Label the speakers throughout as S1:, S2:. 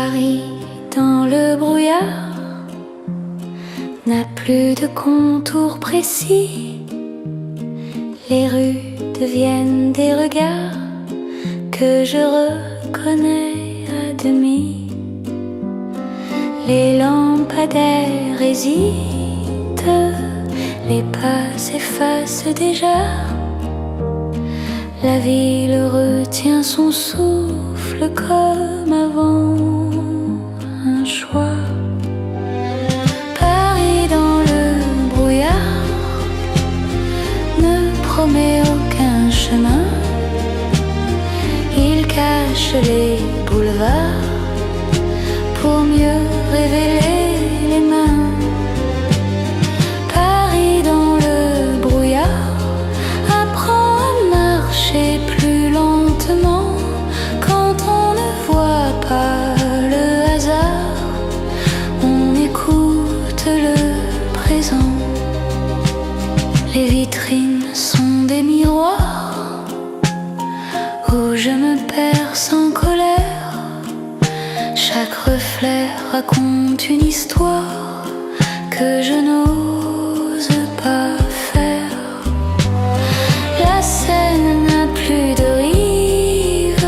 S1: Paris dans le brouillard n'a plus de contours précis. Les rues deviennent des regards que je reconnais à demi. Les lampadaires hésitent, les pas s'effacent déjà. La ville retient son souffle comme avant un choix. Paris dans le brouillard ne promet aucun chemin. Il cache les boulevards pour mieux révéler les mains. Paris dans le brouillard apprend à marcher plus lentement quand on ne voit pas le hasard. On écoute le présent. Les vitrines sont des miroirs où je me perds sans colère. Chaque reflet raconte une histoire que je n'ose pas faire. La Seine n'a plus de rive,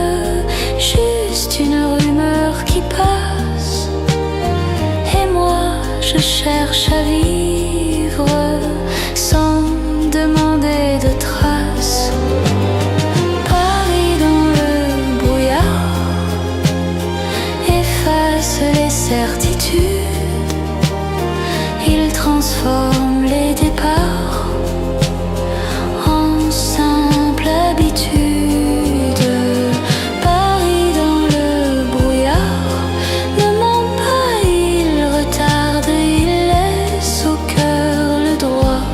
S1: juste une rumeur qui passe. Et moi je cherche à vivre sans demander de traces. Paris dans le brouillard efface les certitudes. Il transforme les départs en simple habitude. Paris dans le brouillard ne ment pas, il retarde, il laisse au cœur le droit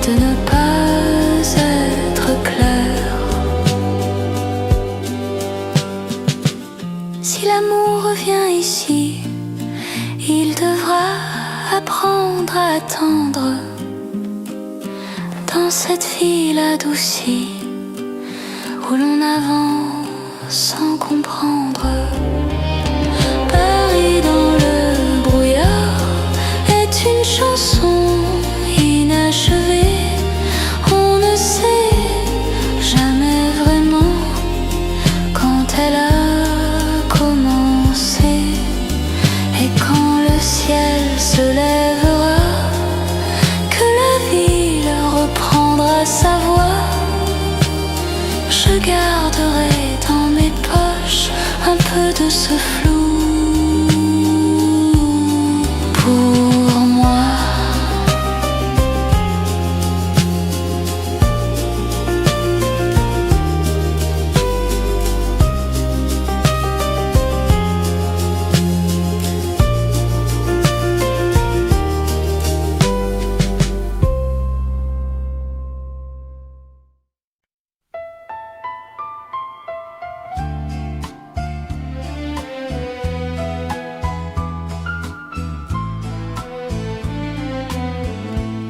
S1: de ne pas être clair. Si l'amour revient ici, il devra apprendre à attendre dans cette ville adoucie où l'on avance sans comprendre. Paris dans le brouillard est une chanson inachevée. On ne sait jamais vraiment quand elle a commencé. Et quand le ciel se lèvera, que la ville reprendra sa voix, je garderai dans mes poches un peu de ce flou pour moi.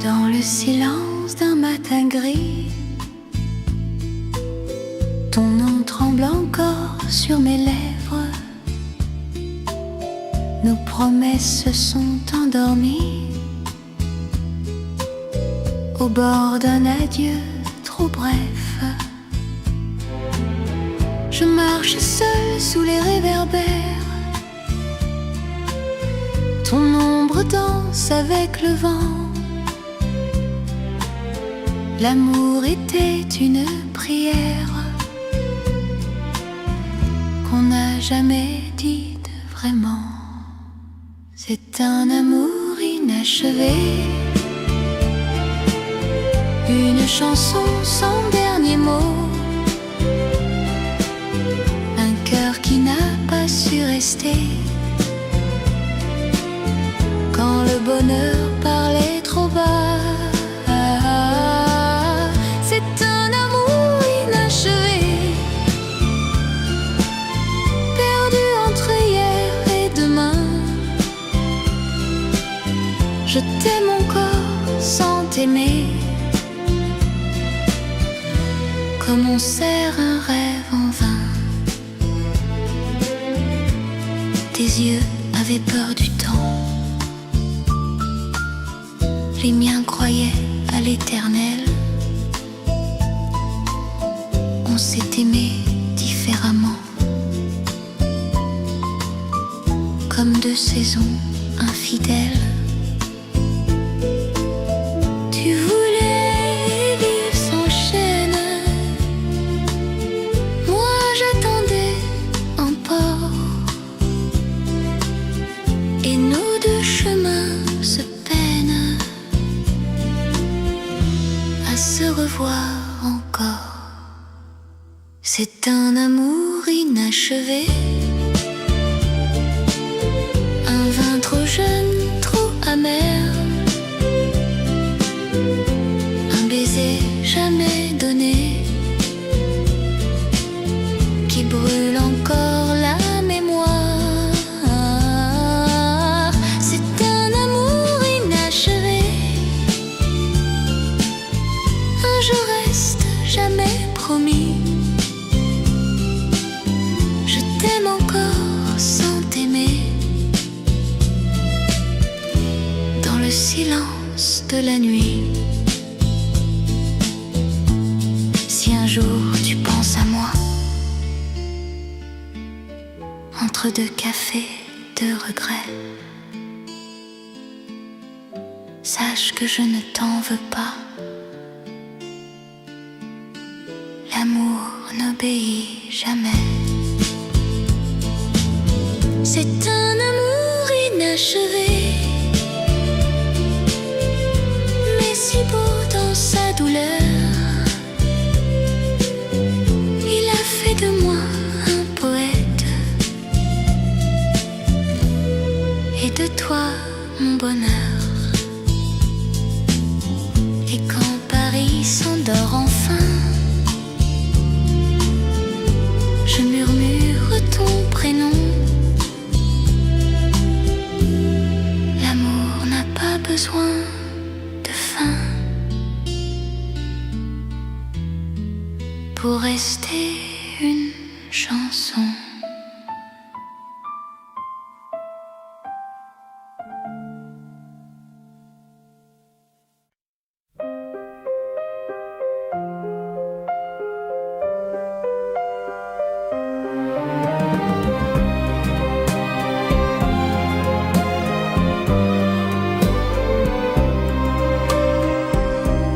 S1: Dans le silence d'un matin gris, ton nom tremble encore sur mes lèvres. Nos promesses se sont endormies au bord d'un adieu trop bref. Je marche seule sous les réverbères. Ton ombre danse avec le vent. L'amour était une prière qu'on n'a jamais dite vraiment. C'est un amour inachevé, une chanson sans dernier mot, un cœur qui n'a pas su rester quand le bonheur parlait trop bas. C'est un amour inachevé, perdu entre hier et demain. Je t'aime encore sans t'aimer, comme on serre un rêve en vain. Tes yeux avaient peur du temps, les miens croyaient à l'éternel. On s'est aimé différemment, comme deux saisons infidèles. Tu voulais vivre sans chaîne, moi j'attendais en port, et nos deux chemins se peinent à se revoir encore. C'est un amour inachevé, un vin trop jeune, trop amer, un baiser jamais donné qui brûle encore la mémoire. C'est un amour inachevé, un je reste jamais promis. Je t'aime encore sans t'aimer, dans le silence de la nuit. Si un jour tu penses à moi, entre deux cafés de regrets, sache que je ne t'en veux pas. L'amour n'obéit jamais. C'est un amour inachevé, mais si beau dans sa douleur. Il a fait de moi un poète, et de toi mon bonheur. Et quand Paris s'endort enfin, je murmure ton prénom. Besoin de fin pour rester une chanson.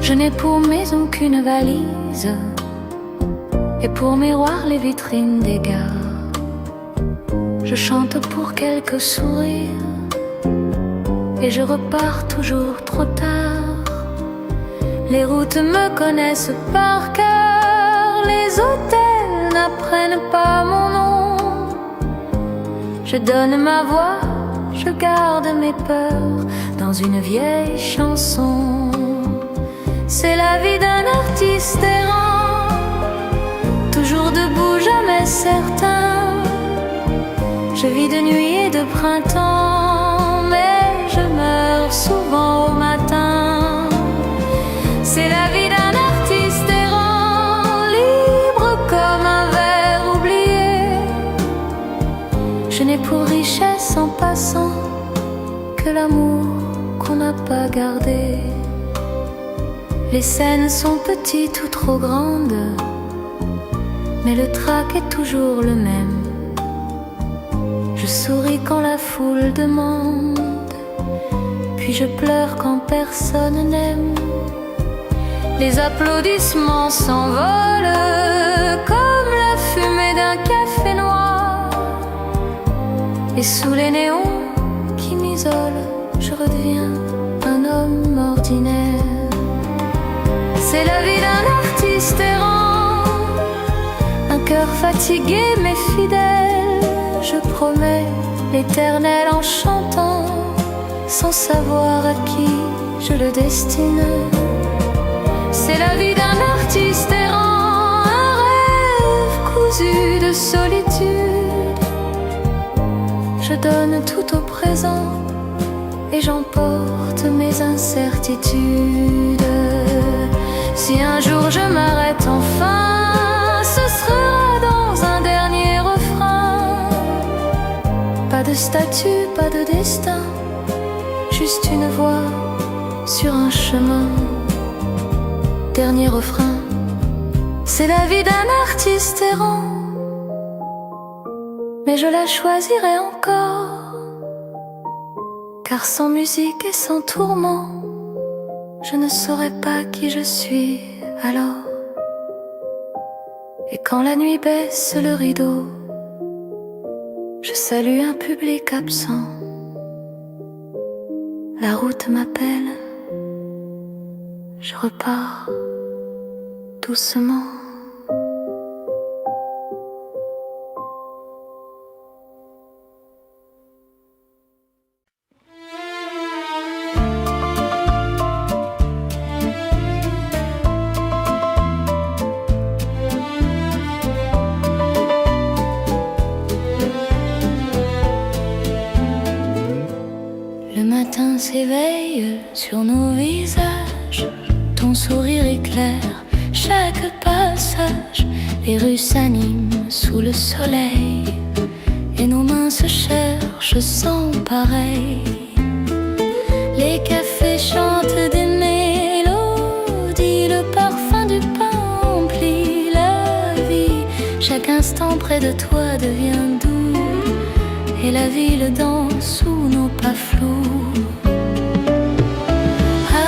S1: Je n'ai pour maison qu'une valise, et pour miroir les vitrines des gares. Je chante pour quelques sourires, et je repars toujours trop tard. Les routes me connaissent par cœur, les hôtels n'apprennent pas mon nom. Je donne ma voix, je garde mes peurs dans une vieille chanson. C'est la vie d'un artiste errant, toujours debout, jamais certain. Je vis de nuit et de printemps, mais je meurs souvent au matin. C'est la vie d'un artiste errant, libre comme un ver oublié. Je n'ai pour richesse en passant que l'amour qu'on n'a pas gardé. Les scènes sont petites ou trop grandes, mais le trac est toujours le même. Je souris quand la foule demande, puis je pleure quand personne n'aime. Les applaudissements s'envolent comme la fumée d'un café noir, et sous les néons qui m'isolent, je redeviens un homme ordinaire. C'est la vie d'un artiste errant, un cœur fatigué mais fidèle. Je promets l'éternel en chantant, sans savoir à qui je le destine. C'est la vie d'un artiste errant, un rêve cousu de solitude. Je donne tout au présent et j'emporte mes incertitudes. Si un jour je m'arrête enfin, ce sera dans un dernier refrain. Pas de statue, pas de destin, juste une voix sur un chemin. Dernier refrain, c'est la vie d'un artiste errant, mais je la choisirai encore, car sans musique et sans tourment, je ne saurais pas qui je suis alors. Et quand la nuit baisse le rideau, je salue un public absent. La route m'appelle, je repars doucement. Le matin s'éveille sur nos visages, ton sourire éclaire chaque passage. Les rues s'animent sous le soleil et nos mains se cherchent sans pareil. Les cafés chantent des mélodies, le parfum du pain emplit la vie. Chaque instant près de toi devient doux et la ville danse sous nos pas flous.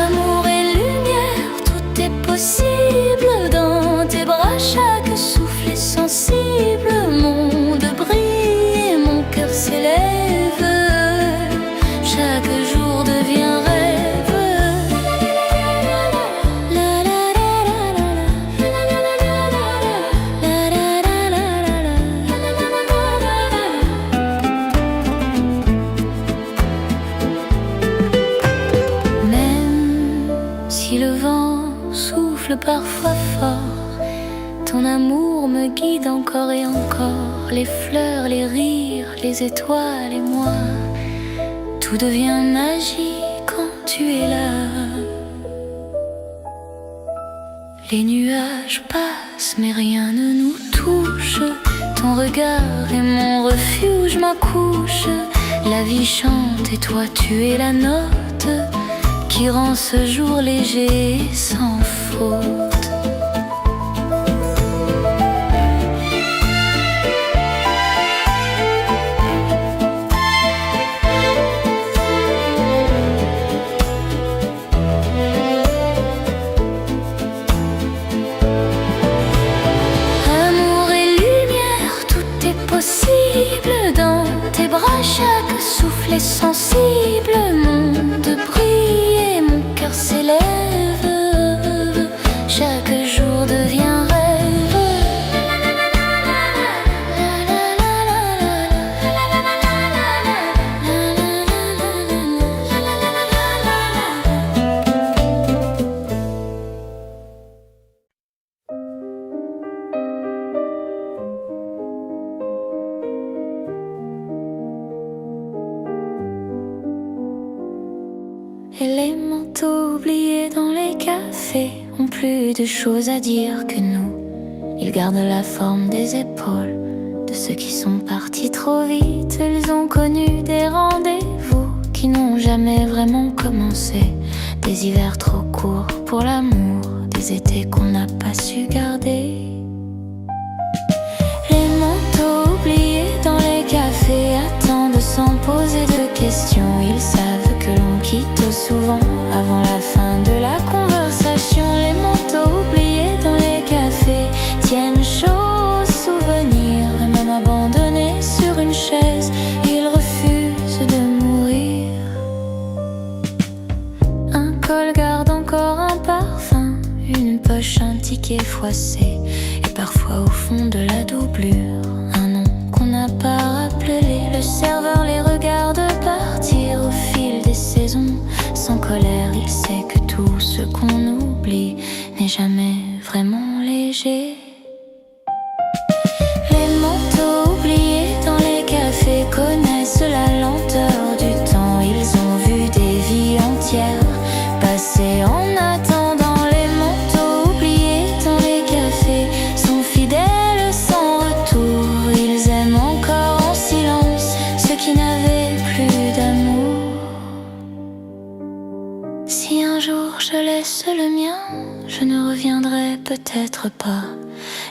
S1: Amour et lumière, tout est possible dans tes bras. Chaque souffle est sensible, monde brille et mon cœur s'élève. Chaque jour devient rêve. Si le vent souffle parfois fort, ton amour me guide encore et encore. Les fleurs, les rires, les étoiles et moi, tout devient magie quand tu es là. Les nuages passent mais rien ne nous touche. Ton regard est mon refuge, ma couche. La vie chante et toi tu es la note qui rend ce jour léger et sans faute. Amour et lumière, tout est possible dans tes bras. Chaque souffle est sensible, monde brille et mon cœur s'élève. Chaque jour devient rêve. Et les manteaux oubliés dans les cafés ont plus de choses à dire que nous. Ils gardent la forme des épaules de ceux qui sont partis trop vite. Ils ont connu des rendez-vous qui n'ont jamais vraiment commencé. Des hivers trop courts pour l'amour, des étés qu'on n'a pas su garder. Les manteaux oubliés dans les cafés attendent sans poser de questions. Ils savent que l'on quitte souvent avant la fin de la conversation. Les manteaux oubliés dans les cafés tiennent chaud aux souvenirs. Et même abandonnés sur une chaise, ils refusent de mourir. Un col garde encore un parfum, une poche, un ticket froissé, et parfois au fond de la doublure un nom qu'on n'a pas rappelé. Le serveur les regarde partir au fil des saisons. Sans colère, il sait que tout ce qu'on oublie n'est jamais vraiment léger. Les manteaux oubliés dans les cafés connaissent la lenteur du temps. Ils ont vu des vies entières passer en attendant. Les manteaux oubliés dans les cafés sont fidèles sans retour. Ils aiment encore en silence ceux qui n'avaient je laisse le mien, je ne reviendrai peut-être pas,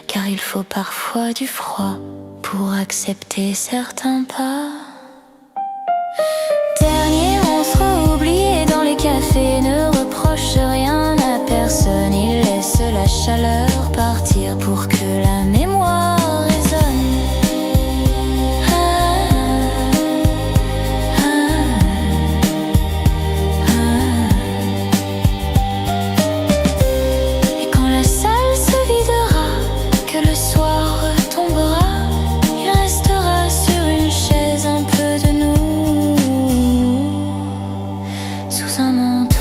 S1: car il faut parfois du froid pour accepter certains pas. Dernier monstre oublié dans les cafés, ne reproche rien à personne, il laisse la chaleur partir pour que la mémoire résonne. Et quand la salle se videra, que le soir retombera, il restera sur une chaise un peu de nous, sous un manteau.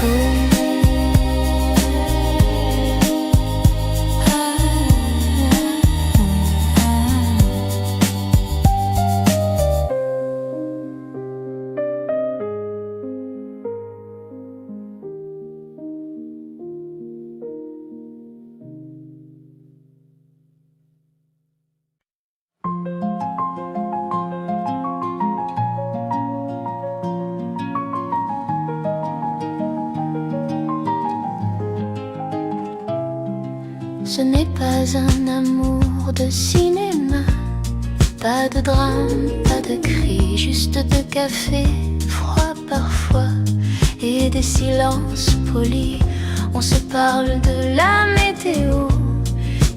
S1: Ce n'est pas un amour de cinéma, pas de drame, pas de cris, juste de café froid parfois et des silences polis. On se parle de la météo,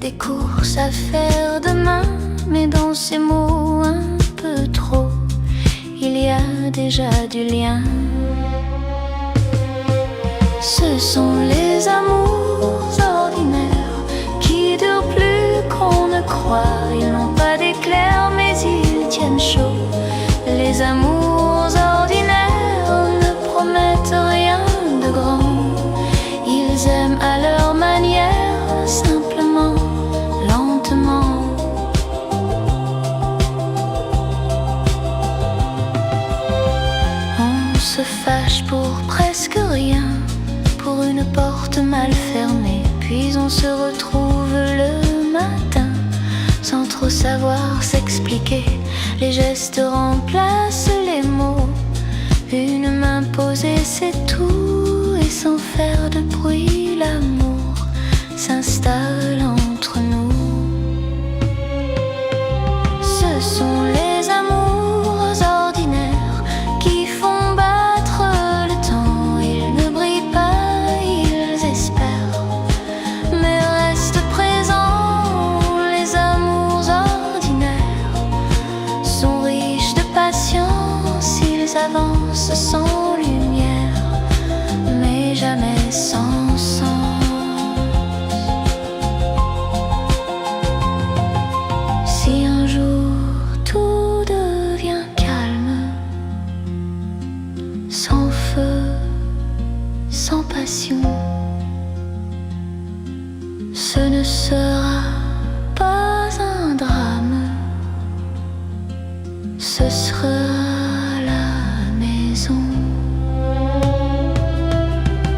S1: des courses à faire demain, mais dans ces mots un peu trop, il y a déjà du lien. Ce sont les amours ordinaires qui durent plus qu'on ne croit. Ils n'ont pas d'éclair mais ils tiennent chaud. Les amours ordinaires ne promettent rien de grand. Ils aiment à leur manière, simplement, lentement. On se fâche pour presque rien, pour une porte mal fermée, puis on se retrouve le matin sans trop savoir s'expliquer. Les gestes remplacent les mots, une main posée c'est tout, et sans faire de bruit l'amour s'installe entre nous. Ce sont les amours ordinaires qui font battre le temps. Ils ne brillent pas, ils espèrent, mais restent présents. Les amours ordinaires sont riches de patience. Ils avancent sans lumière, mais jamais sans sens. Si un jour tout devient calme, sans feu, sans passion, ce ne sera pas un drame, ce sera la maison.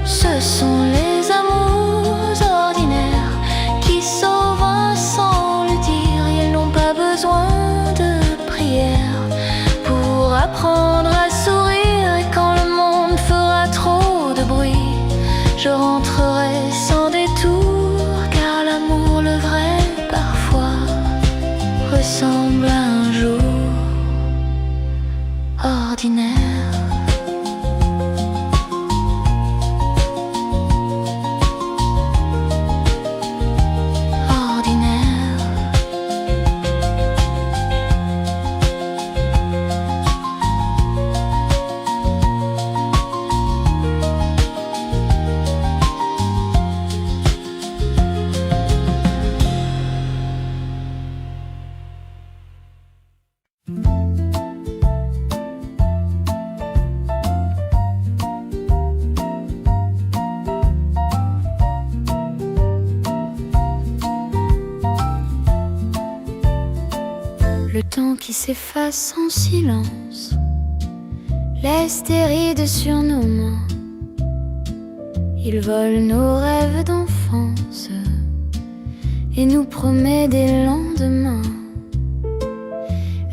S1: Ce sont les amours ordinaires qui sauvent sans le dire. Ils n'ont pas besoin de prière pour apprendre à sourire. Et quand le monde fera trop de bruit, je rentrerai sans détour, car l'amour, le vrai, parfois ressemble à un jour ordinaire. Ordinaire. Le temps qui s'efface en silence laisse des rides sur nos mains. Il vole nos rêves d'enfance et nous promet des lendemains.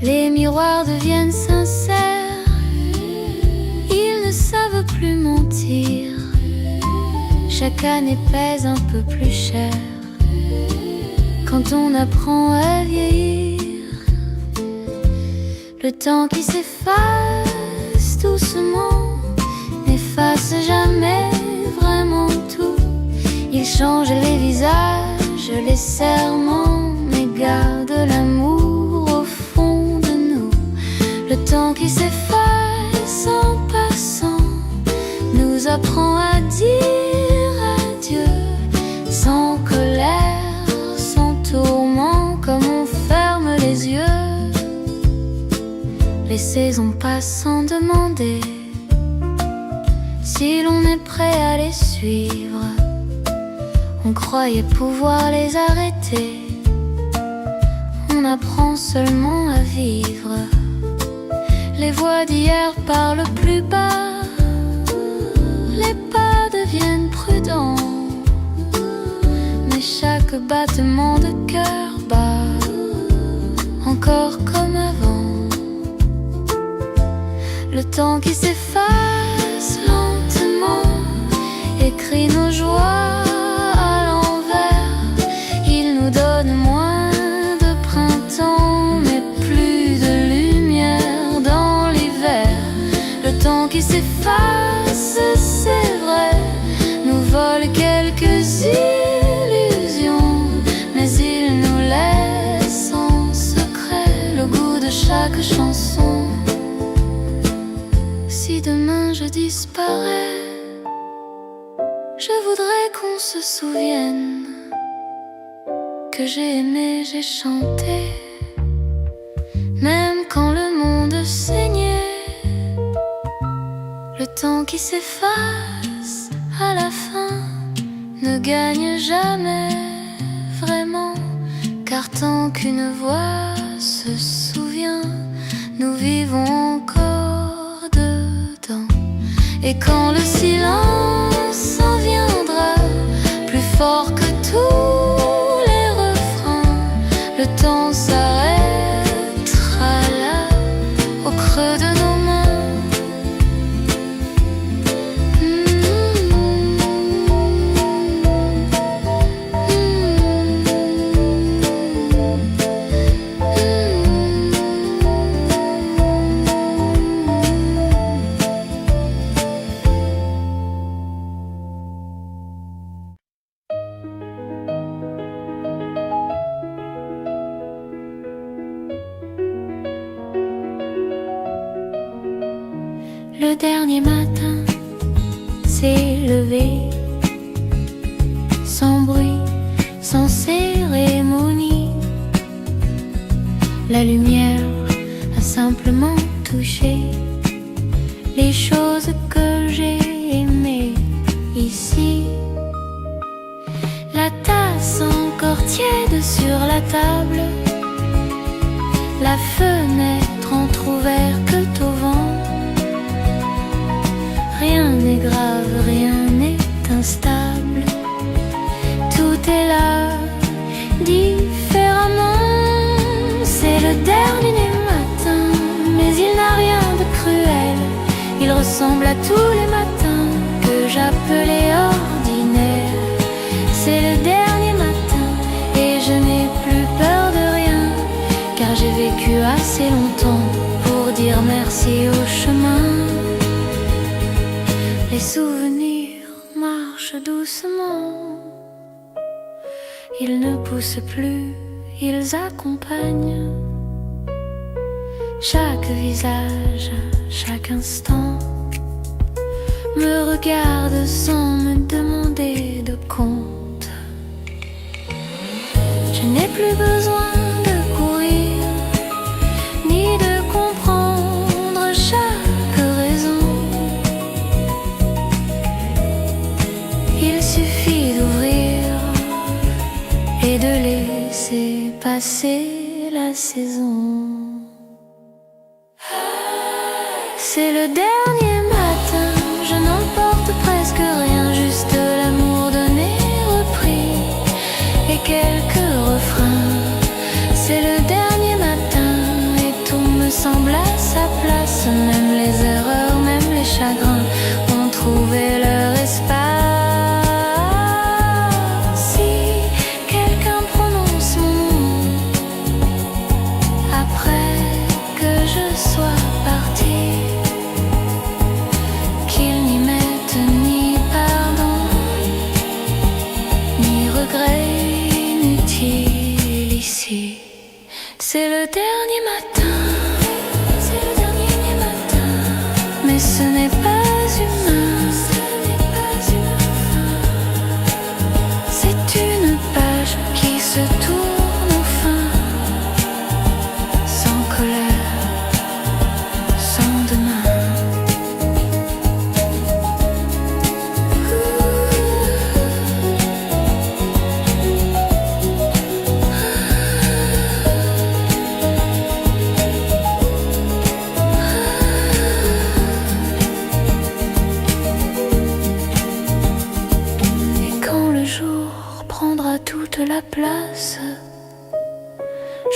S1: Les miroirs deviennent sincères, ils ne savent plus mentir. chaque année pèse un peu plus cher quand on apprend à vieillir. Le temps qui s'efface doucement n'efface jamais vraiment tout. Il change les visages, les serments, mais garde l'amour au fond de nous. Le temps qui s'efface en passant nous apprend à dire adieu, sans colère, sans tourment, comme on ferme les yeux. Les saisons passent sans demander si l'on est prêt à les suivre. On croyait pouvoir les arrêter, on apprend seulement à vivre. Les voix d'hier parlent plus bas, les pas deviennent prudents, mais chaque battement de cœur bat encore comme avant. Le temps qui s'efface lentement écrit nos joies à l'envers. Il nous donne moins de printemps, mais plus de lumière dans l'hiver. Le temps qui s'efface, c'est vrai, nous vole quelques illusions, mais il nous laisse en secret le goût de chaque chanson. Si demain je disparais, je voudrais qu'on se souvienne que j'ai aimé, j'ai chanté, même quand le monde saignait. Le temps qui s'efface à la fin ne gagne jamais vraiment, car tant qu'une voix se souvient, nous vivons encore dedans. Et quand le silence en viendra, plus fort que tous les refrains, le temps s'arrêtera là, au creux de nos mains. Le dernier matin s'est levé, sans bruit, sans cérémonie. La lumière a simplement touché les choses que j'ai aimées ici. La tasse encore tiède sur la table, la fenêtre entrouverte au vent. Rien n'est grave, rien n'est instable, tout est là, différemment. C'est le dernier matin, mais il n'a rien de cruel. Il ressemble à tous les matins que j'appelais ordinaires. C'est le dernier matin et je n'ai plus peur de rien, car j'ai vécu assez longtemps pour dire merci au chemin. Les souvenirs marchent doucement, ils ne poussent plus, ils accompagnent chaque visage, chaque instant. Me regarde sans me demander de compte. Je n'ai plus besoin de courir, ni de comprendre chaque raison. Il suffit d'ouvrir et de laisser passer la saison. C'est le dernier matin, je n'emporte presque rien, juste l'amour donné, repris et quelques refrains. C'est le dernier matin et tout me semble à sa place. Même les erreurs, même les chagrins ont trouvé leur espace. cacher. C'est le dernier matin, c'est le dernier matin, mais ce n'est pas humain, c'est une page qui se tourne enfin, sans colère, sans demain. Toute la place,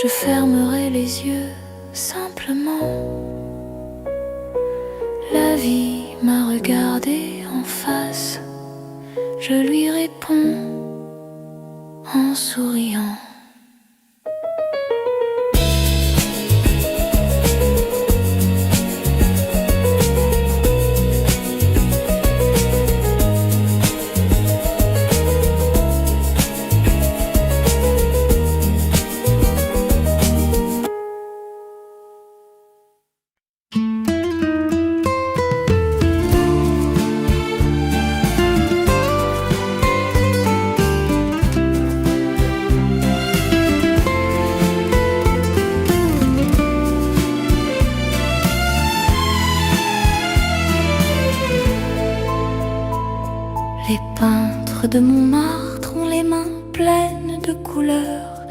S1: je fermerai les yeux simplement. La vie m'a regardé en face, je lui réponds en souriant. Les peintres de Montmartre ont les mains pleines de couleurs,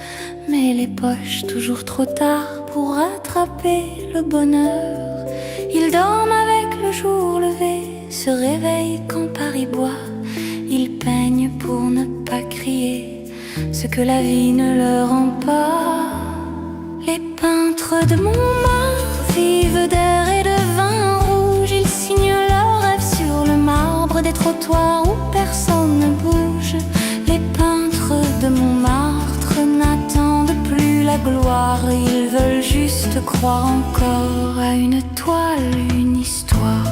S1: mais les poches toujours trop tard pour rattraper le bonheur. Ils dorment avec le jour levé, se réveillent quand Paris boit. Ils peignent pour ne pas crier ce que la vie ne leur rend pas. Les peintres de Montmartre vivent d'air et de vin rouge. Ils signent leurs rêves sur le marbre des trottoirs où personne ne bouge. Les peintres de Montmartre n'attendent plus la gloire, ils veulent juste croire encore à une toile, une histoire.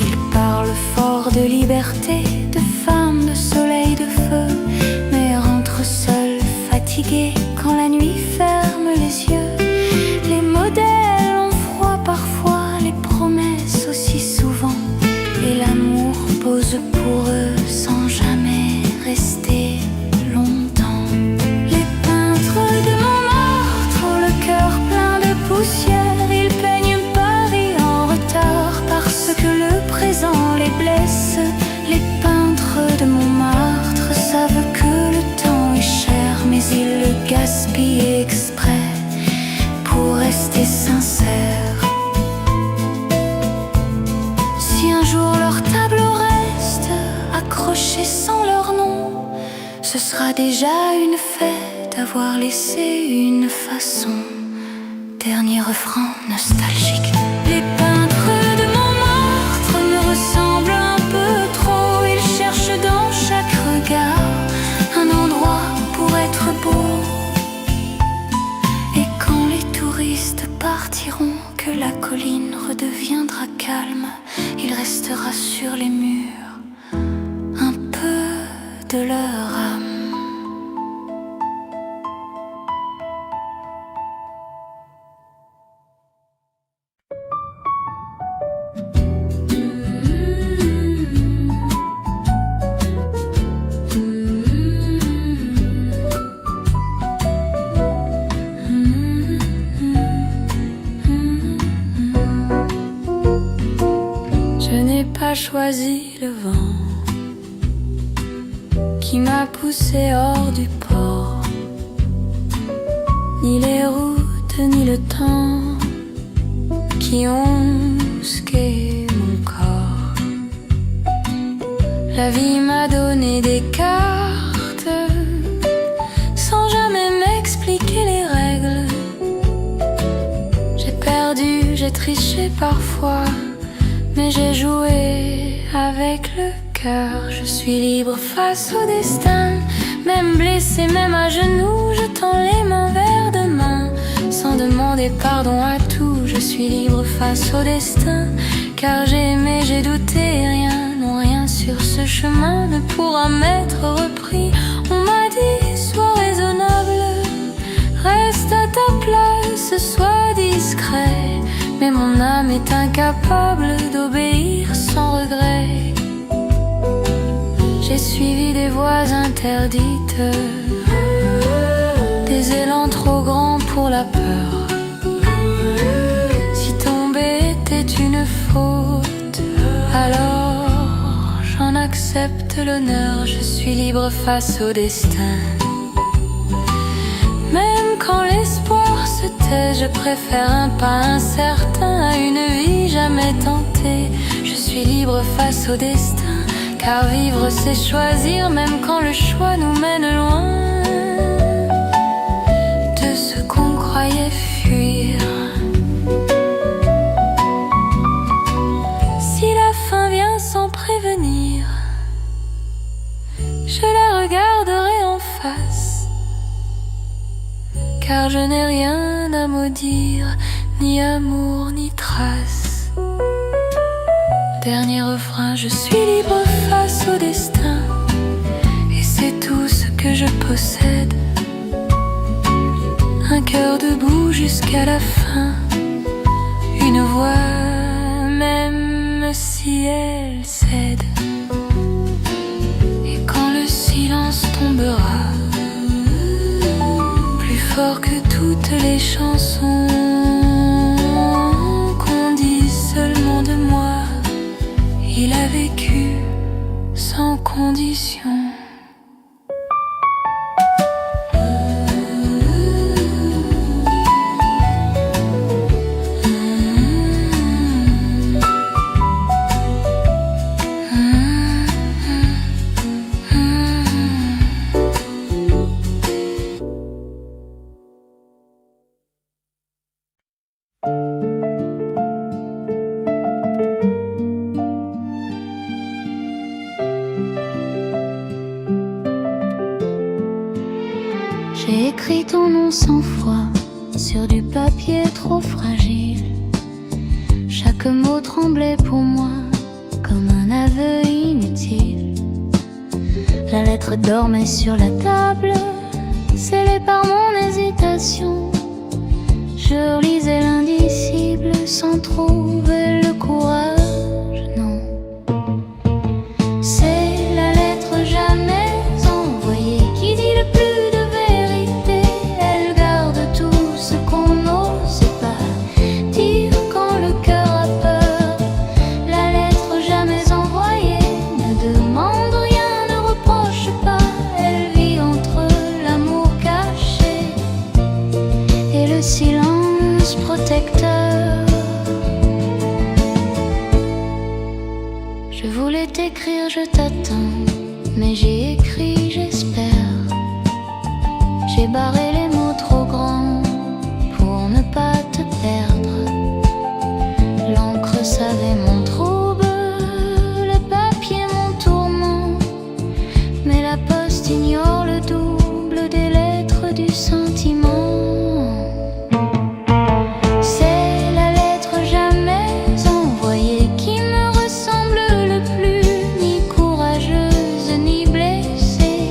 S1: Ils parlent fort de liberté, de femmes, de soleil, de feu, mais rentrent seuls, fatigués, quand la nuit ferme les yeux. Les modèles ont froid parfois, les promesses aussi souvent, et l'amour pose pour eux sans jamais rester longtemps. Les peintres de Montmartre ont le cœur plein de poussière. Ils peignent Paris en retard parce que le présent les blesse. Les peintres de Montmartre savent que le temps est cher, mais ils le gaspillent exprès pour rester sincères. Si un jour leur tableau reste accroché sans leur nom, ce sera déjà une fête d'avoir laissé une façon. Dernier refrain nostalgique. Les peintres de Montmartre me ressemblent un peu trop. Ils cherchent dans chaque regard un endroit pour être beau. Et quand les touristes partiront, que la colline redeviendra calme, il restera sur les murs un peu de leur âme. Je n'ai pas choisi le vent qui m'a poussé hors du port, ni les routes, ni le temps qui ont musqué mon corps. La vie m'a donné des cartes sans jamais m'expliquer les règles. J'ai perdu, j'ai triché parfois, mais j'ai joué avec le cœur. Je suis libre face au destin, même blessé, même à genoux, je tends les mains vers demain, sans demander pardon à tout. Je suis libre face au destin, car j'ai aimé, j'ai douté, rien, non rien sur ce chemin ne pourra m'être repris. On m'a dit, sois raisonnable, reste à ta place, sois discret. Mais mon âme est incapable d'obéir sans regret. J'ai suivi des voies interdites, des élans trop grands pour la peur. Si tomber était une faute, alors j'en accepte l'honneur. Je suis libre face au destin. Même quand l'espoir se tait, je préfère un pas incertain à une vie jamais tentée. Je suis libre face au destin, car vivre c'est choisir, même quand le choix nous mène loin de ce qu'on croyait fuir. Si la fin vient sans prévenir, je la regarderai en face, car je n'ai rien à maudire, ni amour ni trace. Dernier refrain, je suis libre face au destin, et c'est tout ce que je possède. Un cœur debout jusqu'à la fin, une voix même si elle cède. Et quand le silence tombera, plus fort que toutes les chansons qu'on dit seulement de moi, il a vécu sans condition.
S2: J'ai écrit ton nom sans foi sur du papier trop fragile. Chaque mot tremblait pour moi comme un aveu inutile. La lettre dormait sur la table, scellée par mon hésitation. Je relisais l'indicible sans trouver le courage, non. C'est la lettre jamais envoyée qui dit le plus de vérité. Elle garde tout ce qu'on n'ose pas dire quand le cœur a peur. La lettre jamais envoyée ne demande rien, ne reproche pas. Elle vit entre l'amour caché et le silence protecteur. Je voulais t'écrire je t'attends, mais j'ai écrit j'espère. J'ai barré les mots trop grands pour ne pas te perdre. L'encre savait mon trouble, le papier mon tourment, mais la poste ignore le double des lettres du sentiment. C'est la lettre jamais envoyée qui me ressemble le plus, ni courageuse ni blessée,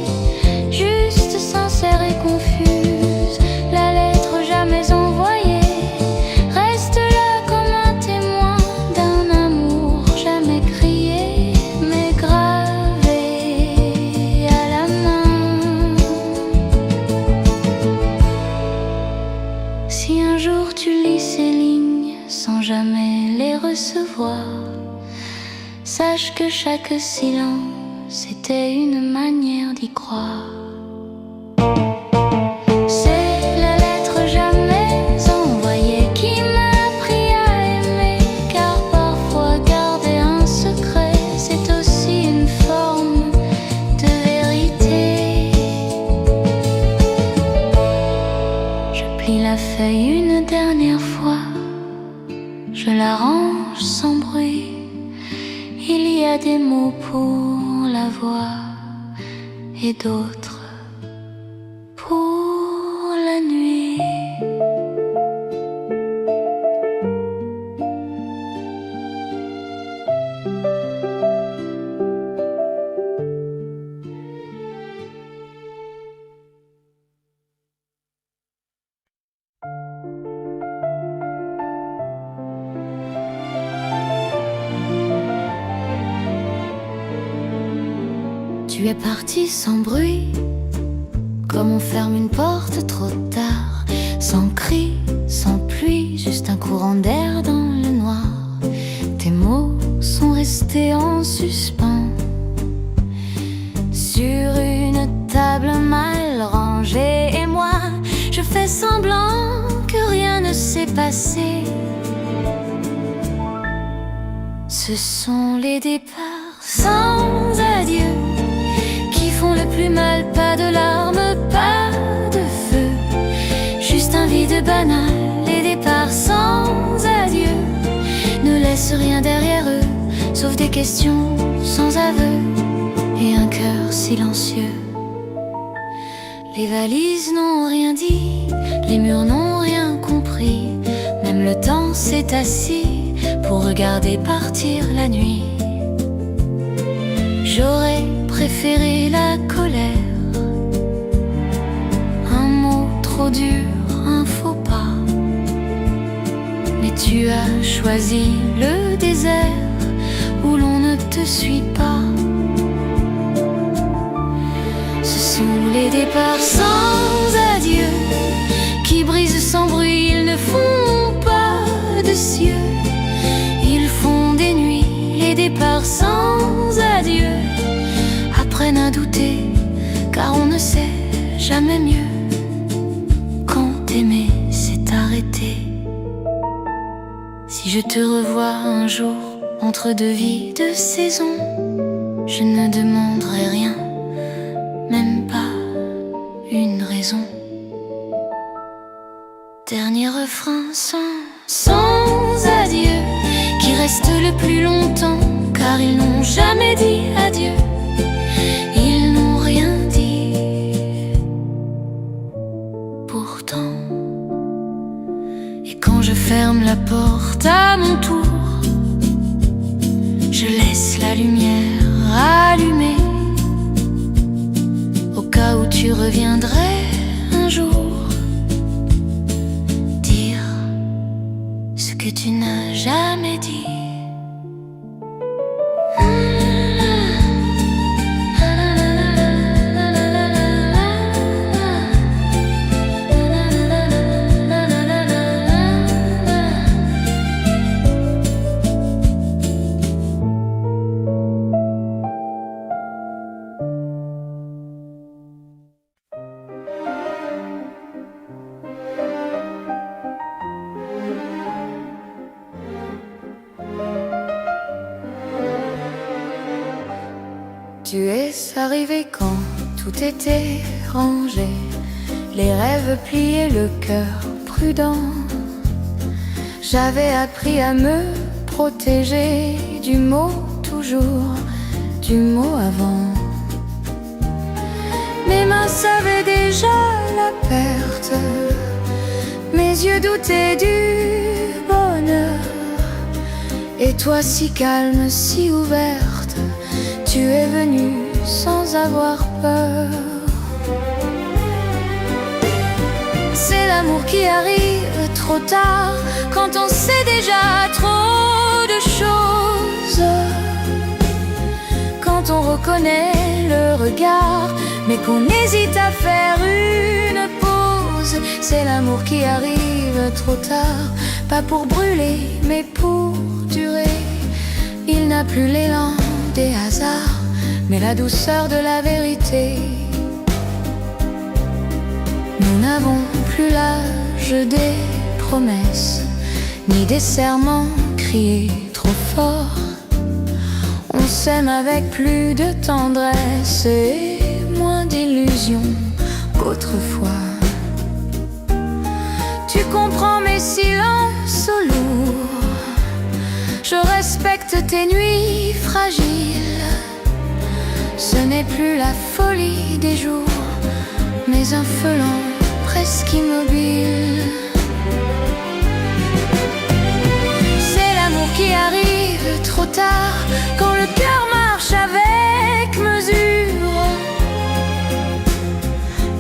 S2: juste sincère et confuse. La lettre jamais envoyée reste là comme un témoin d'un amour jamais crié, mais gravé à la main. Si un jour tu lis ces lignes sans jamais les recevoir, sache que chaque silence était une manière d'y croire. C'est la lettre jamais envoyée qui m'a appris à aimer, car parfois garder un secret, c'est aussi une forme de vérité. Je plie la feuille une dernière fois, je la range sans bruit. Il y a des mots pour la voix et d'autres pour la nuit. Tu es parti sans bruit, comme on ferme une porte trop tard. Sans cri, sans pluie, juste un courant d'air dans le noir. Tes mots sont restés en suspens sur une table mal rangée. Et moi, je fais semblant que rien ne s'est passé. Ce sont les départs sans adieu qui font le plus mal. Pas de larmes, pas de feu, juste un vide banal. Les départs sans adieu ne laissent rien derrière eux, sauf des questions sans aveu et un cœur silencieux. Les valises n'ont rien dit, les murs n'ont rien compris. Même le temps s'est assis pour regarder partir la nuit. J'aurais préféré la colère, un mot trop dur, un faux pas. Mais tu as choisi le désert où l'on ne te suit pas. Ce sont les départs sans adieu qui brisent sans bruit. Ils ne font pas de cieux, ils font des nuits. Les départs sans adieu apprennent à douter, car on ne sait jamais mieux quand aimer s'est arrêté. Si je te revois un jour entre deux vies de saison, je ne demanderai rien, même pas une raison. Dernier refrain sans adieu qui reste le plus longtemps, car ils n'ont jamais dit adieu. Ils n'ont rien dit pourtant. Et quand je ferme la porte à mon tour, je laisse la lumière allumée, au cas où tu reviendrais un jour dire ce que tu n'as jamais dit.
S1: Tu es arrivé quand tout était rangé, les rêves pliés, le cœur prudent. J'avais appris à me protéger du mot toujours, du mot avant. Mes mains savaient déjà la perte, mes yeux doutaient du bonheur. Et toi si calme, si ouverte, tu es venue sans avoir peur. C'est l'amour qui arrive trop tard, quand on sait déjà trop de choses, quand on reconnaît le regard, mais qu'on hésite à faire une pause. C'est l'amour qui arrive trop tard, pas pour brûler, mais pour durer. Il n'a plus l'élan des hasards, mais la douceur de la vérité. Nous n'avons plus l'âge des promesses, ni des serments criés trop fort. On s'aime avec plus de tendresse et moins d'illusions qu'autrefois. Tu comprends mes silences lourds, je respecte tes nuits fragiles. Ce n'est plus la folie des jours, mais un feu lent presque immobile. C'est l'amour qui arrive trop tard, quand le cœur marche avec mesure.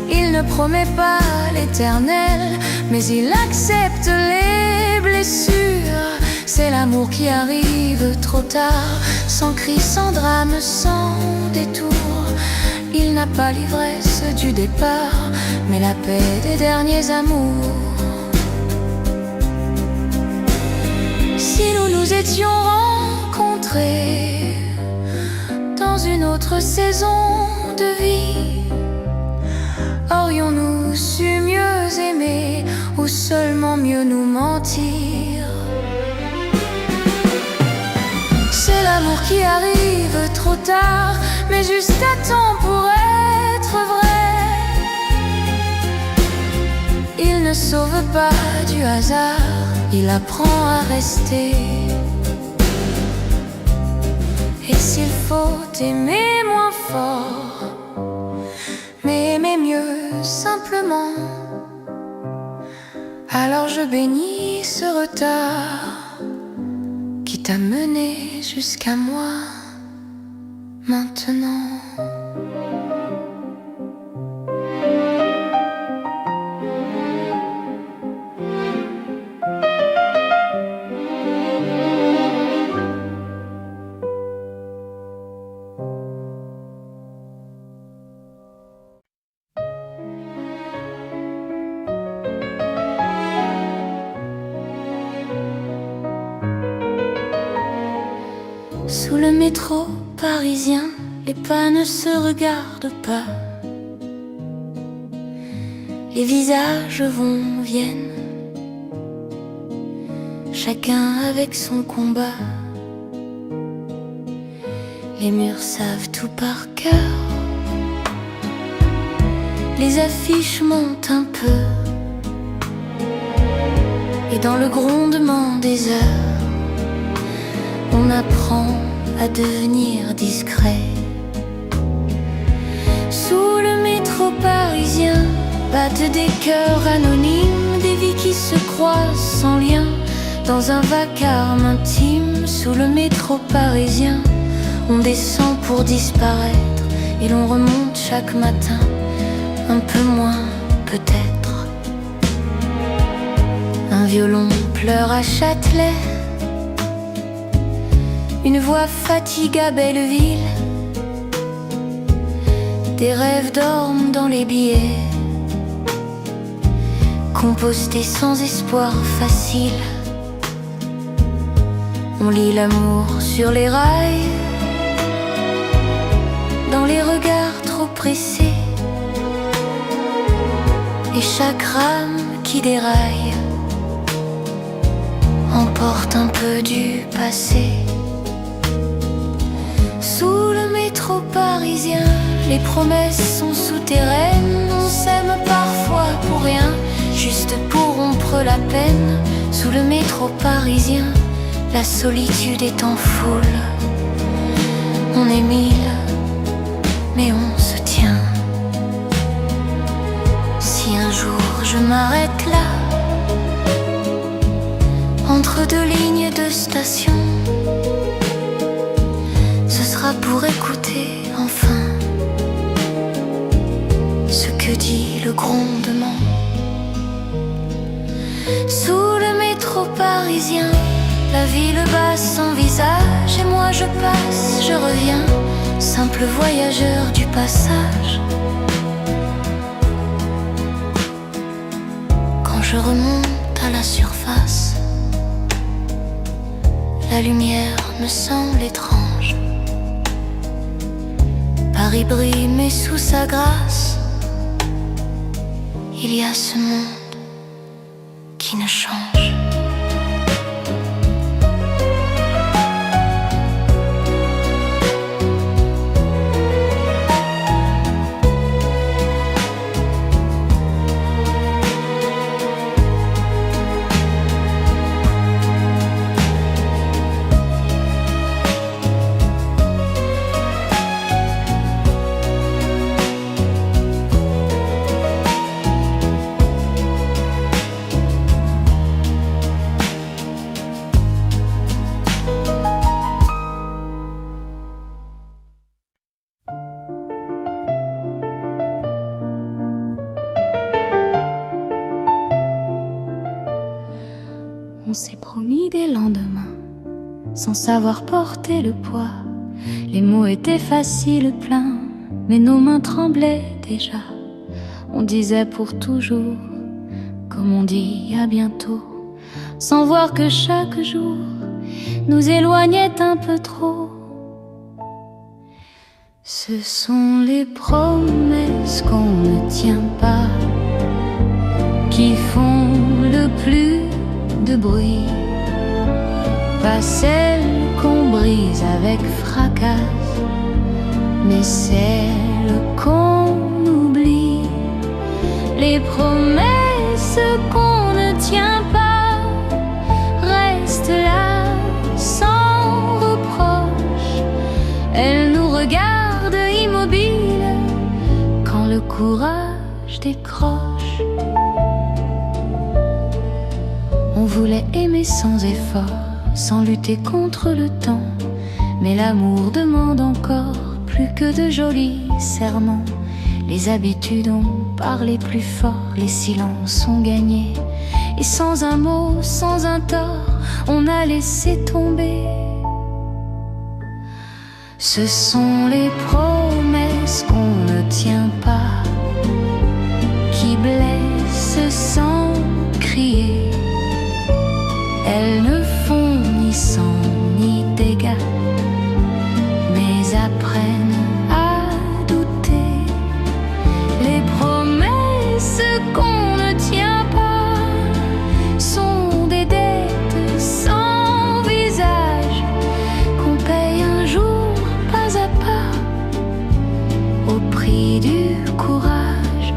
S1: Il ne promet pas l'éternel, mais il accepte les blessures. C'est l'amour qui arrive trop tard, sans cri, sans drame, sans détour. Il n'a pas l'ivresse du départ, mais la paix des derniers amours. Si nous nous étions rencontrés dans une autre saison de vie, aurions-nous su mieux aimer ou seulement mieux nous mentir? C'est l'amour qui arrive trop tard, mais juste à temps pour être vrai. Il ne sauve pas du hasard, il apprend à rester. Et s'il faut aimer moins fort, mais aimer mieux simplement, alors je bénis ce retard qui t'a mené jusqu'à moi maintenant. Sous le métro parisien, les pas ne se regardent pas. Les visages vont, viennent, chacun avec son combat. Les murs savent tout par cœur. Les affiches montent un peu, et dans le grondement des heures, on apprend à devenir discret. Sous le métro parisien battent des cœurs anonymes, des vies qui se croisent sans lien, dans un vacarme intime. Sous le métro parisien, on descend pour disparaître, et l'on remonte chaque matin, un peu moins peut-être. Un violon pleure à Châtelet, une voix fatigue à Belleville, des rêves dorment dans les billets, compostés sans espoir facile. On lit l'amour sur les rails, dans les regards trop pressés, et chaque rame qui déraille emporte un peu du passé. Sous le métro parisien, les promesses sont souterraines. On s'aime parfois pour rien, juste pour rompre la peine. Sous le métro parisien, la solitude est en foule. On est mille, mais on se tient. Si un jour je m'arrête là, entre deux lignes de station, pour écouter enfin ce que dit le grondement. Sous le métro parisien, la ville basse son visage, et moi je passe, je reviens, simple voyageur du passage. Quand je remonte à la surface, la lumière me semble étrange. Paris brille mais sous sa grâce, il y a ce monde qui ne change. On s'est promis des lendemains, sans savoir porter le poids. Les mots étaient faciles, pleins
S2: mais nos mains tremblaient déjà. On disait pour toujours, comme on dit à bientôt, sans voir que chaque jour nous éloignait un peu trop. Ce sont les promesses qu'on ne tient pas qui font le plus de bruit, pas celles qu'on brise avec fracas, mais celles qu'on oublie. Les promesses qu'on ne tient pas restent là sans reproche. Elles nous regardent immobiles quand le courage décroche. On voulait aimer sans effort, sans lutter contre le temps, mais l'amour demande encore plus que de jolis serments. Les habitudes ont parlé plus fort, les silences ont gagné, et sans un mot, sans un tort, on a laissé tomber. Ce sont les promesses qu'on ne tient pas qui blessent sans crier. Elles ne font ni sang ni dégâts, mais apprennent à douter. Les promesses qu'on ne tient pas sont des dettes sans visage qu'on paye un jour pas à pas au prix du courage.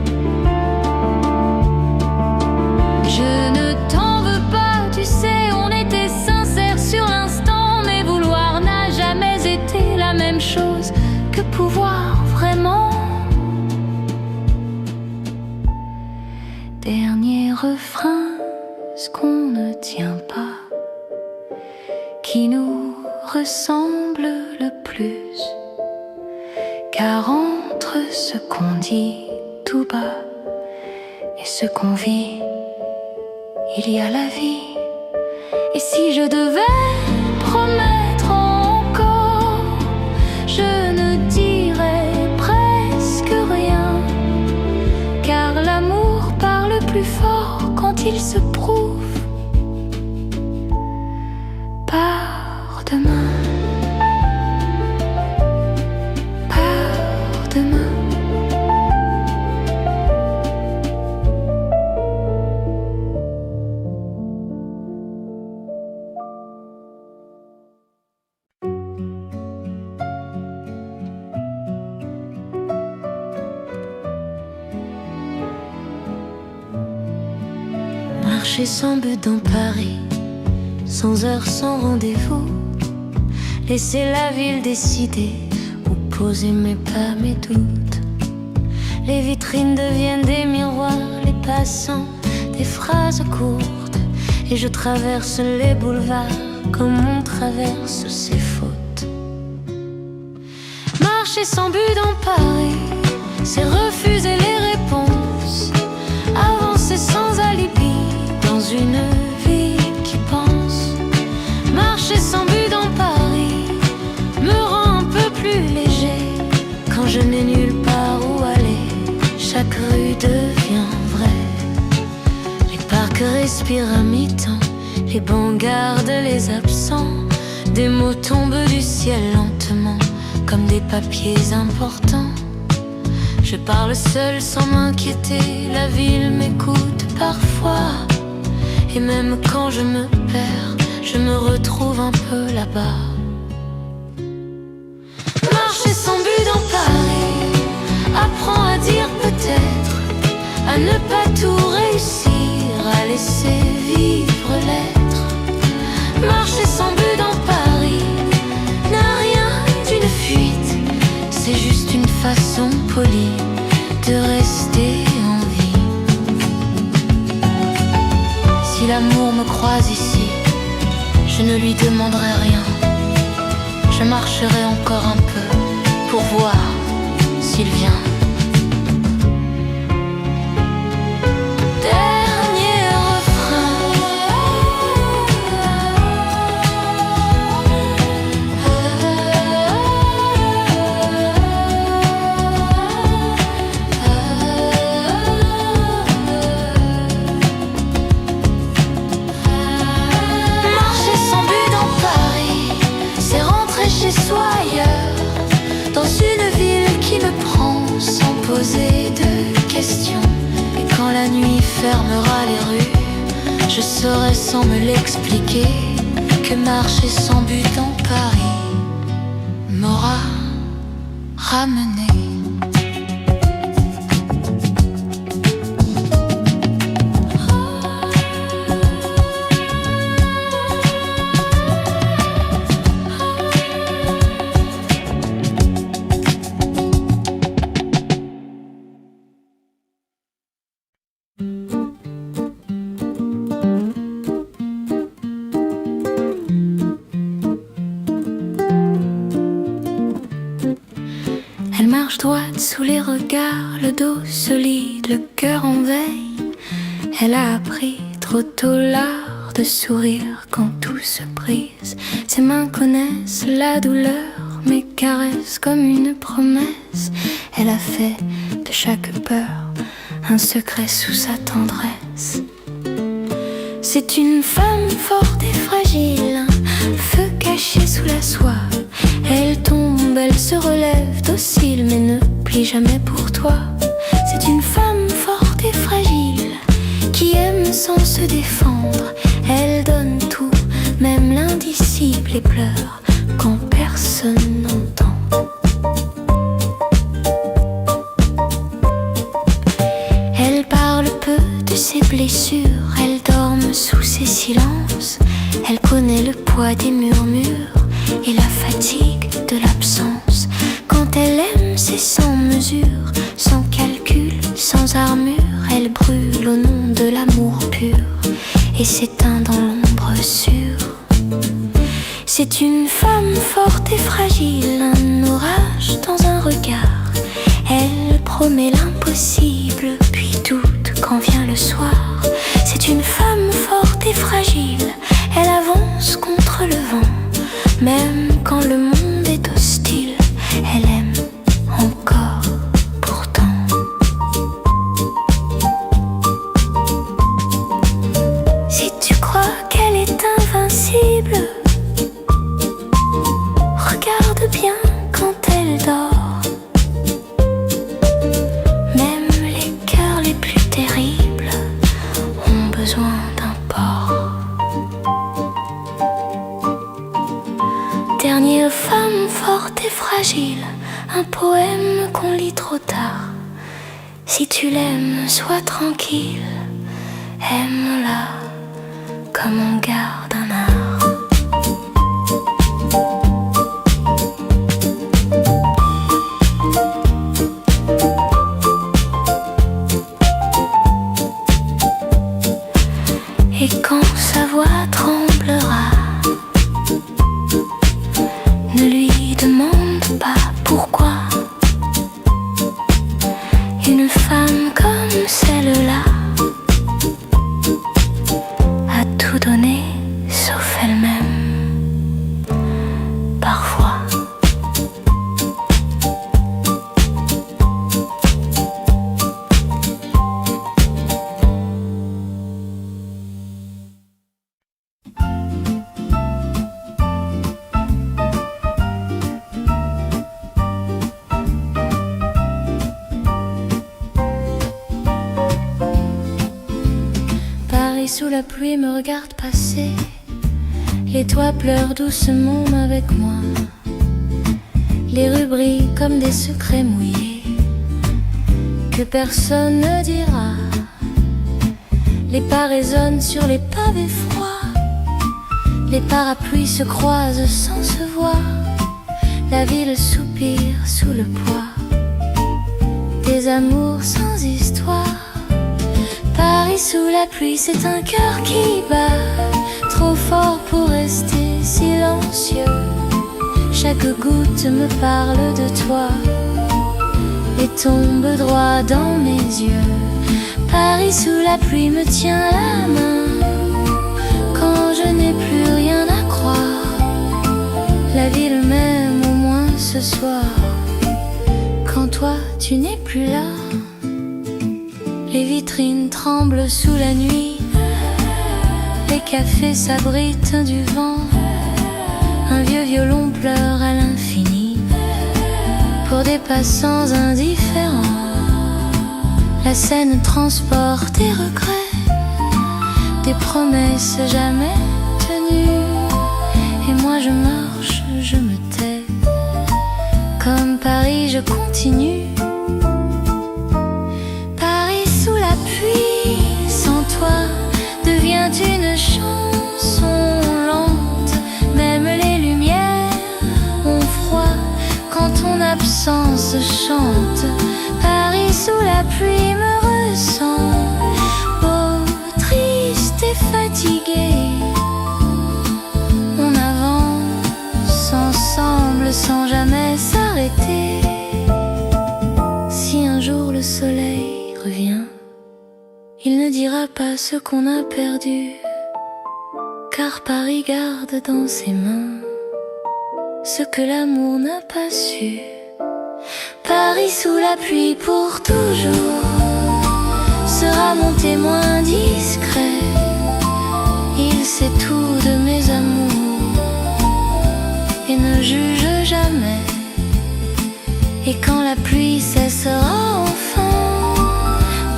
S2: Je ne t'en veux pas, tu sais, on était sincères sur l'instant, mais vouloir n'a jamais été la même chose que pouvoir vraiment. Dernier refrain, ce qu'on ne tient pas, qui nous ressemble le plus, car entre ce qu'on dit tout bas et ce qu'on vit, il y a la vie. Et si je devais promettre encore, je ne dirais presque rien, car l'amour parle plus fort quand il se prouve. Par demain, par demain. Marcher sans but dans Paris, sans heure, sans rendez-vous, laisser la ville décider où poser mes pas, mes doutes. Les vitrines deviennent des miroirs, les passants des phrases courtes, et je traverse les boulevards comme on traverse ses fautes. Marcher sans but dans Paris, c'est refuser les réponses, avancer sans alibi dans une vie qui pense. Marcher sans but dans Paris me rend un peu plus léger quand je n'ai nulle part où aller. Chaque rue devient vraie, les parcs respirent à mi-temps, les bancs gardent les absents. Des mots tombent du ciel lentement comme des papiers importants. Je parle seul sans m'inquiéter, la ville m'écoute parfois. Et même quand je me perds, je me retrouve un peu là-bas. Marcher sans but dans Paris apprend à dire peut-être, à ne pas tout réussir, à laisser vivre l'être. Marcher sans but dans Paris n'a rien d'une fuite, c'est juste une façon polie de rester en vie. Si l'amour me croise ici, je ne lui demanderai rien. Je marcherai encore un peu pour voir s'il vient. Dernier refrain,
S1: dans une ville qui me prend sans poser de questions. Et quand la nuit fermera les rues, je saurai sans me l'expliquer que marcher sans but dans Paris m'aura ramené.
S2: Elle marche droite sous les regards, le dos solide, le cœur en veille. Elle a appris trop tôt l'art de sourire quand tout se brise. Ses mains connaissent la douleur, mais caressent comme une promesse. Elle a fait de chaque peur un secret sous sa tendresse. C'est une femme forte et fragile, un feu caché sous la soie. Elle tombe, elle se relève docile, mais ne plie jamais pour toi. C'est une femme forte et fragile, qui aime sans se défendre. Elle donne tout, même l'indicible, et pleure quand personne n'entend. Elle parle peu de ses blessures, elle dorme sous ses silences. Elle connaît le poids des murmures et la fatigue de l'absence. Quand elle aime, c'est sans mesure, sans calcul, sans armure. Elle brûle au nom de l'amour pur et s'éteint dans l'ombre sûre. C'est une femme forte et fragile, un orage dans un regard. Elle promet l'impossible, puis doute quand vient le soir. C'est une femme forte et fragile, elle avance contre le vent. Même quand le monde est hostile, elle aime encore pourtant. Si tu crois qu'elle est invincible, regarde bien quand elle dort. Même les cœurs les plus terribles ont besoin d'un port. Dernière femme forte et fragile, un poème qu'on lit trop tard. Si tu l'aimes, sois tranquille, aime-la comme on garde un art. Et quand sa voix tremblera, ne lui demande pas pourquoi. Une femme comme celle-là a tout donné sauf elle-même, parfois. Sous la pluie me regarde passer, les toits pleurent doucement avec moi. Les rues brillent comme des secrets mouillés que personne ne dira. Les pas résonnent sur les pavés froids, les parapluies se croisent sans se voir. La ville soupire sous le poids des amours sans histoire. Paris sous la pluie, c'est un cœur qui bat trop fort pour rester silencieux. Chaque goutte me parle de toi et tombe droit dans mes yeux. Paris sous la pluie me tient la main quand je n'ai plus rien à croire. La ville m'aime au moins ce soir quand toi tu n'es plus là. Les vitrines tremblent sous la nuit, les cafés s'abritent du vent. Un vieux violon pleure à l'infini
S1: des passants indifférents. La scène transporte des regrets, des promesses jamais tenues. Et moi je marche, je me tais. Comme Paris je continue. Paris sous la pluie, sans toi, devient une chanson lente. Même les lumières ont froid quand ton absence chante. Paris sous la pluie me ressent, beau, triste et fatigué. On avance ensemble sans jamais s'arrêter. Si un jour le soleil revient, il ne dira pas ce qu'on a perdu, car Paris garde dans ses mains ce que l'amour n'a pas su. Paris sous la pluie pour toujours sera mon témoin discret. Il sait tout de mes amours et ne juge jamais. Et quand la pluie cessera enfin,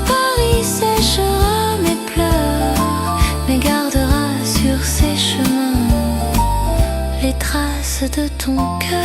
S1: Paris séchera mes pleurs, mais gardera sur ses chemins les traces de ton cœur.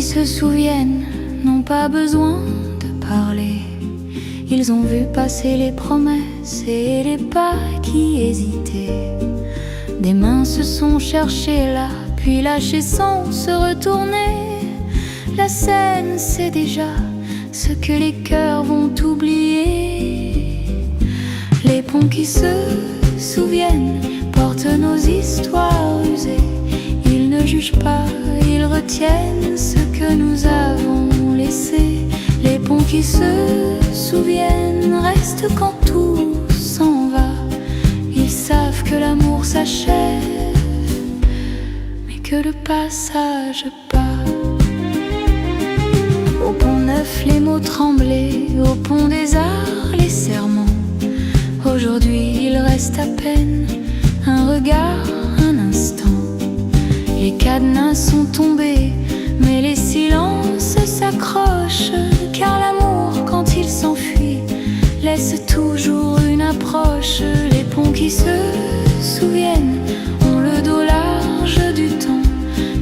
S1: Se souviennent, n'ont pas besoin de parler. Ils ont vu passer les promesses et les pas qui hésitaient. Des mains se sont cherchées là, puis lâchées sans se retourner. La scène, c'est déjà ce que les cœurs vont oublier. Les ponts qui se souviennent portent nos histoires usées. Ils ne jugent pas, ils retiennent ce que nous avons laissé. Les ponts qui se souviennent restent quand tout s'en va. Ils savent que l'amour s'achève, mais que le passage pas. Au pont neuf les mots tremblaient, au pont des arts les serments. Aujourd'hui il reste à peine un regard, un instant. Les cadenas sont tombés, mais les silences s'accrochent. Car l'amour, quand il s'enfuit, laisse toujours une approche. Les ponts qui se souviennent ont le dos large du temps.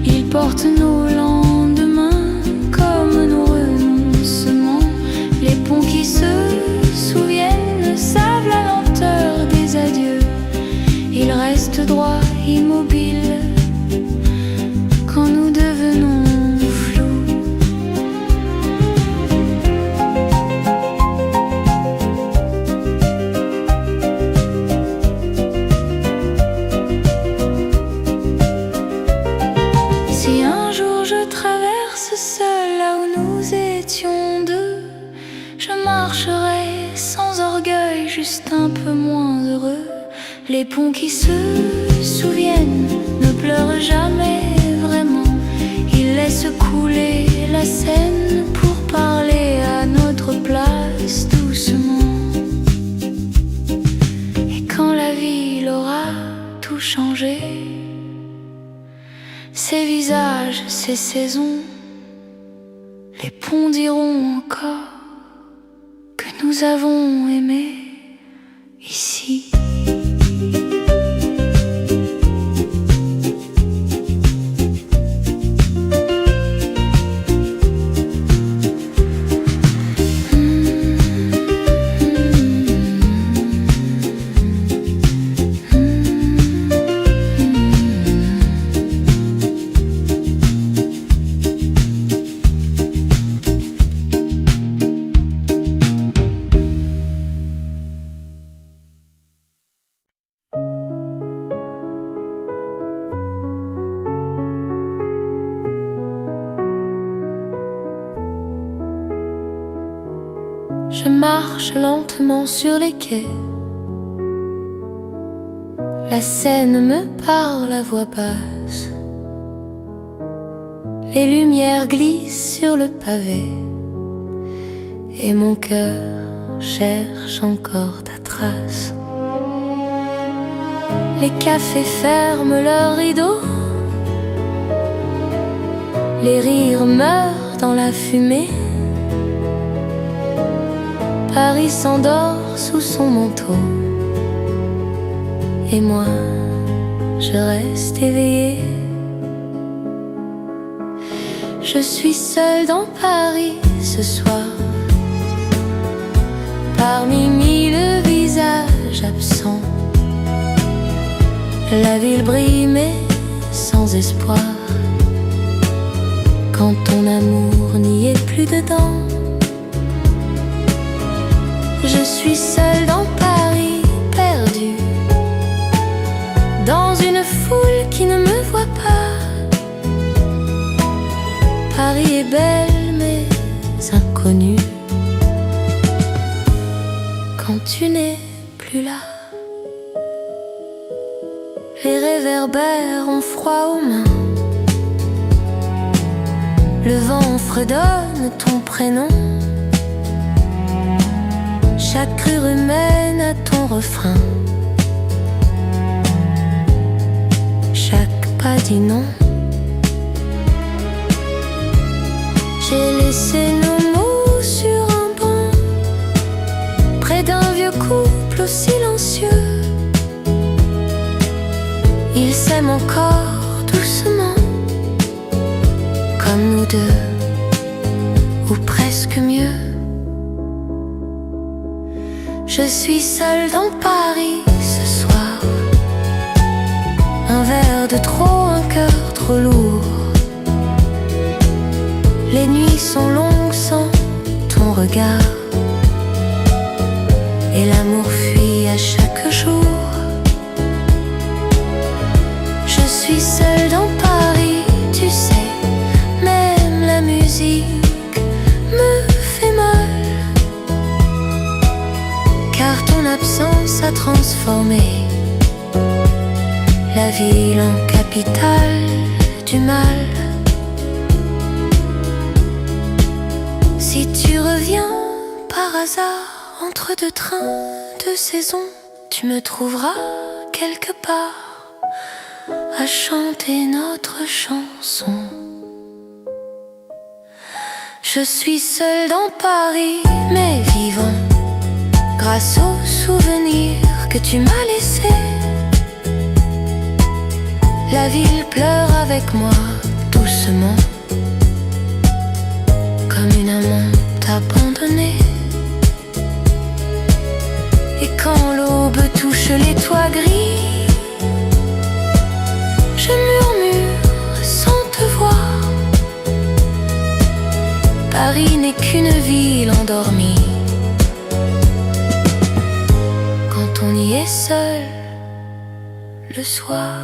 S1: Ils portent nos lendemains comme nos renoncements. Les ponts qui se souviennent savent la lenteur des adieux. Ils restent droits, immobiles, quand nous devenons flous. Si un jour je traverse seul là où nous étions deux, je marcherai sans orgueil, juste un peu moins heureux. Les ponts qui se souviennent ne pleurent jamais vraiment. Ils laissent couler la Seine pour parler à notre place doucement. Et quand la ville aura tout changé, ses visages, ses saisons, les ponts diront encore que nous avons aimé ici. Je marche lentement sur les quais. La Seine me parle à voix basse. Les lumières glissent sur le pavé et mon cœur cherche encore ta trace. Les cafés ferment leurs rideaux. Les rires meurent dans la fumée. Paris s'endort sous son manteau. Et moi, je reste éveillée. Je suis seule dans Paris ce soir. Parmi mille visages absents, la ville brille mais sans espoir. Quand ton amour n'y est plus dedans. Je suis seule dans Paris, perdue dans une foule qui ne me voit pas. Paris est belle mais inconnue quand tu n'es plus là. Les réverbères ont froid aux mains. Le vent fredonne ton prénom. Chaque rue mène à ton refrain. Chaque pas dit non. J'ai laissé nos mots sur un banc, près d'un vieux couple silencieux. Ils s'aiment encore doucement, comme nous deux, ou presque mieux. Je suis seule dans Paris ce soir. Un verre de trop, un cœur trop lourd. Les nuits sont longues sans ton regard. Et l'amour fuit à chaque jour. Je suis seule dans Paris, tu sais. Même la musique me fait mal, car ton absence a transformé la ville en capitale du mal. Si tu reviens par hasard entre deux trains de saison, tu me trouveras quelque part à chanter notre chanson. Je suis seule dans Paris, mais vivant, grâce aux souvenirs que tu m'as laissés. La ville pleure avec moi doucement, comme une amante abandonnée. Et quand l'aube touche les toits gris, je murmure sans te voir. Paris n'est qu'une ville endormie quand on y est seul le soir.